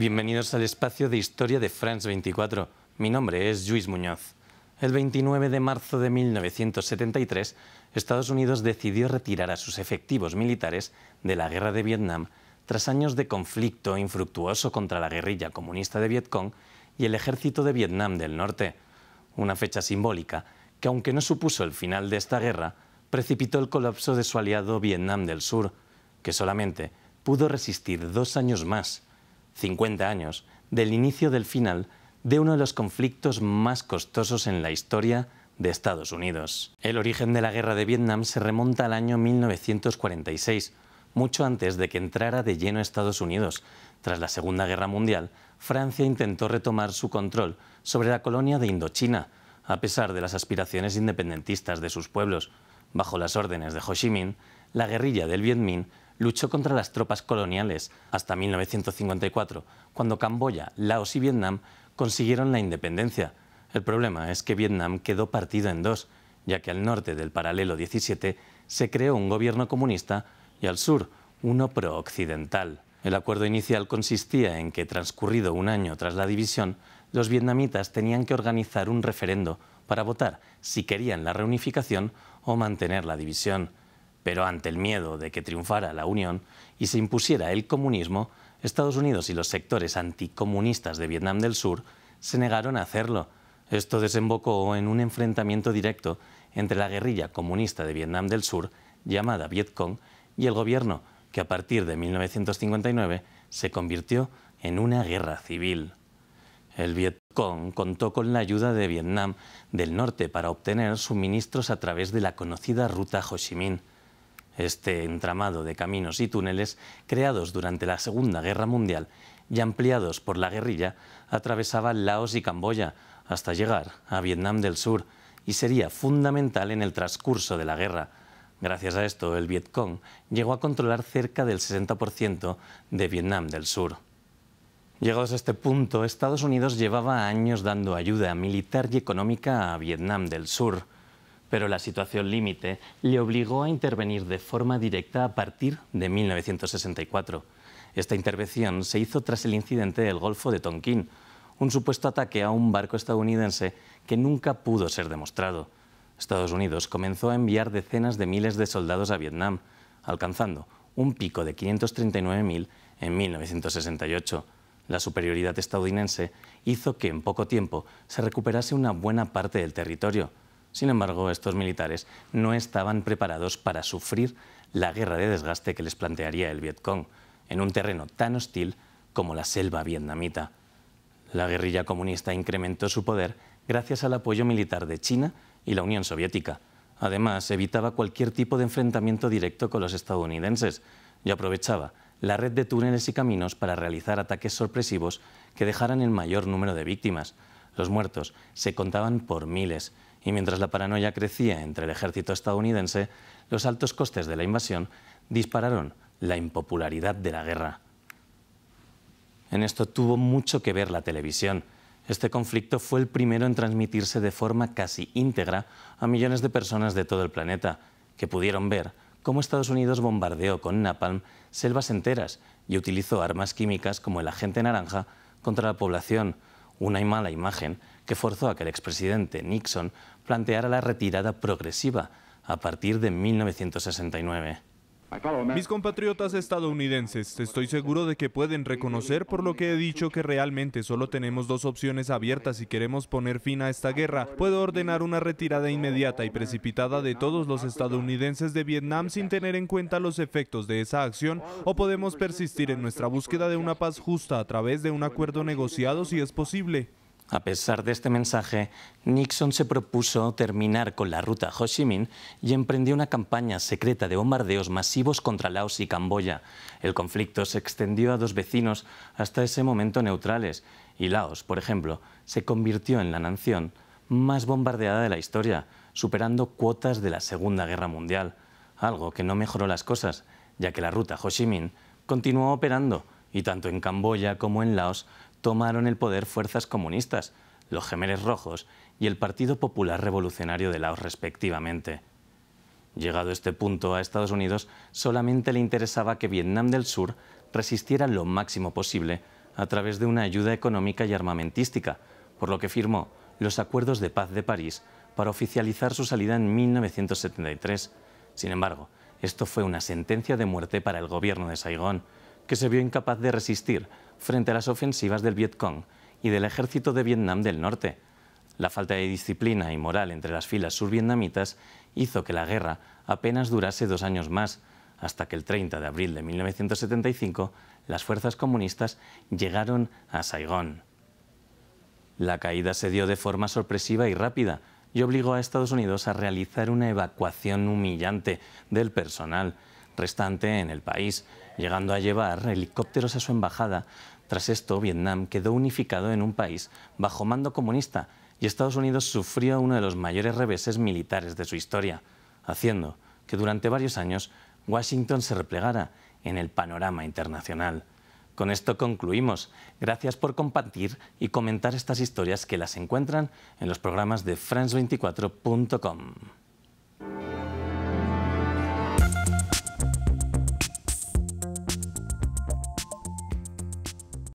Bienvenidos al espacio de historia de France 24. Mi nombre es Lluís Muñoz. El 29 de marzo de 1973, Estados Unidos decidió retirar a sus efectivos militares de la guerra de Vietnam tras años de conflicto infructuoso contra la guerrilla comunista de Vietcong y el ejército de Vietnam del Norte. Una fecha simbólica que, aunque no supuso el final de esta guerra, precipitó el colapso de su aliado Vietnam del Sur, que solamente pudo resistir 2 años más, 50 años del inicio del final de uno de los conflictos más costosos en la historia de Estados Unidos. El origen de la guerra de Vietnam se remonta al año 1946, mucho antes de que entrara de lleno Estados Unidos. Tras la Segunda Guerra Mundial, Francia intentó retomar su control sobre la colonia de Indochina, a pesar de las aspiraciones independentistas de sus pueblos. Bajo las órdenes de Ho Chi Minh, la guerrilla del Viet Minh luchó contra las tropas coloniales hasta 1954, cuando Camboya, Laos y Vietnam consiguieron la independencia. El problema es que Vietnam quedó partido en dos, ya que al norte del paralelo 17 se creó un gobierno comunista y al sur uno pro-occidental. El acuerdo inicial consistía en que, transcurrido un año tras la división, los vietnamitas tenían que organizar un referendo para votar si querían la reunificación o mantener la división. Pero ante el miedo de que triunfara la unión y se impusiera el comunismo, Estados Unidos y los sectores anticomunistas de Vietnam del Sur se negaron a hacerlo. Esto desembocó en un enfrentamiento directo entre la guerrilla comunista de Vietnam del Sur, llamada Vietcong, y el gobierno, que a partir de 1959 se convirtió en una guerra civil. El Vietcong contó con la ayuda de Vietnam del Norte para obtener suministros a través de la conocida ruta Ho Chi Minh. Este entramado de caminos y túneles, creados durante la Segunda Guerra Mundial y ampliados por la guerrilla, atravesaba Laos y Camboya hasta llegar a Vietnam del Sur y sería fundamental en el transcurso de la guerra. Gracias a esto, el Vietcong llegó a controlar cerca del 60% de Vietnam del Sur. Llegados a este punto, Estados Unidos llevaba años dando ayuda militar y económica a Vietnam del Sur, pero la situación límite le obligó a intervenir de forma directa a partir de 1964. Esta intervención se hizo tras el incidente del Golfo de Tonkin, un supuesto ataque a un barco estadounidense que nunca pudo ser demostrado. Estados Unidos comenzó a enviar decenas de miles de soldados a Vietnam, alcanzando un pico de 539.000 en 1968. La superioridad estadounidense hizo que en poco tiempo se recuperase una buena parte del territorio. Sin embargo, estos militares no estaban preparados para sufrir la guerra de desgaste que les plantearía el Vietcong, en un terreno tan hostil como la selva vietnamita. La guerrilla comunista incrementó su poder gracias al apoyo militar de China y la Unión Soviética. Además, evitaba cualquier tipo de enfrentamiento directo con los estadounidenses y aprovechaba la red de túneles y caminos para realizar ataques sorpresivos que dejaran el mayor número de víctimas. Los muertos se contaban por miles, y mientras la paranoia crecía entre el ejército estadounidense, los altos costes de la invasión dispararon la impopularidad de la guerra. En esto tuvo mucho que ver la televisión. Este conflicto fue el primero en transmitirse de forma casi íntegra a millones de personas de todo el planeta, que pudieron ver cómo Estados Unidos bombardeó con napalm selvas enteras y utilizó armas químicas como el agente naranja contra la población, una mala imagen que forzó a que el expresidente Nixon planteara la retirada progresiva a partir de 1969. Mis compatriotas estadounidenses, estoy seguro de que pueden reconocer por lo que he dicho que realmente solo tenemos 2 opciones abiertas si queremos poner fin a esta guerra. Puedo ordenar una retirada inmediata y precipitada de todos los estadounidenses de Vietnam sin tener en cuenta los efectos de esa acción, o podemos persistir en nuestra búsqueda de una paz justa a través de un acuerdo negociado si es posible. A pesar de este mensaje, Nixon se propuso terminar con la ruta Ho Chi Minh y emprendió una campaña secreta de bombardeos masivos contra Laos y Camboya. El conflicto se extendió a 2 vecinos hasta ese momento neutrales, y Laos, por ejemplo, se convirtió en la nación más bombardeada de la historia, superando cuotas de la Segunda Guerra Mundial, algo que no mejoró las cosas, ya que la ruta Ho Chi Minh continuó operando, y tanto en Camboya como en Laos tomaron el poder fuerzas comunistas, los Jemeres Rojos y el Partido Popular Revolucionario de Laos respectivamente. Llegado a este punto, a Estados Unidos solamente le interesaba que Vietnam del Sur resistiera lo máximo posible a través de una ayuda económica y armamentística, por lo que firmó los Acuerdos de Paz de París para oficializar su salida en 1973. Sin embargo, esto fue una sentencia de muerte para el gobierno de Saigón, que se vio incapaz de resistir frente a las ofensivas del Vietcong y del ejército de Vietnam del Norte. La falta de disciplina y moral entre las filas survietnamitas hizo que la guerra apenas durase 2 años más, hasta que el 30 de abril de 1975 las fuerzas comunistas llegaron a Saigón. La caída se dio de forma sorpresiva y rápida y obligó a Estados Unidos a realizar una evacuación humillante del personal restante en el país, llegando a llevar helicópteros a su embajada. Tras esto, Vietnam quedó unificado en un país bajo mando comunista y Estados Unidos sufrió uno de los mayores reveses militares de su historia, haciendo que durante varios años Washington se replegara en el panorama internacional. Con esto concluimos. Gracias por compartir y comentar estas historias que las encuentran en los programas de France24.com.